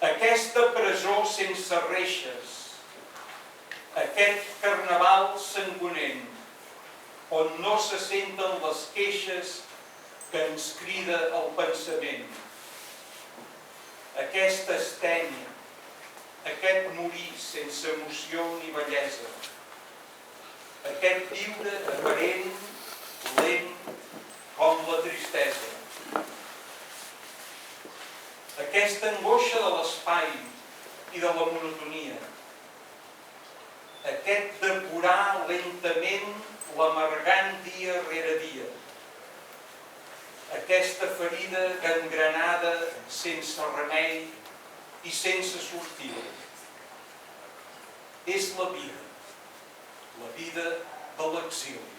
Aquesta presó sense reixes, aquest carnaval sangonent, on no se senten les queixes que ens crida el pensament. Aquesta estènia, aquest morir sense emoció ni bellesa, aquest viure aparent, lent, com la tristesa. Aquesta angoixa de l'espai i de la monotonia. Aquest depurar lentament l'amargant dia rere dia. Aquesta ferida gangrenada sense remei i sense sortida. És la vida de l'exili.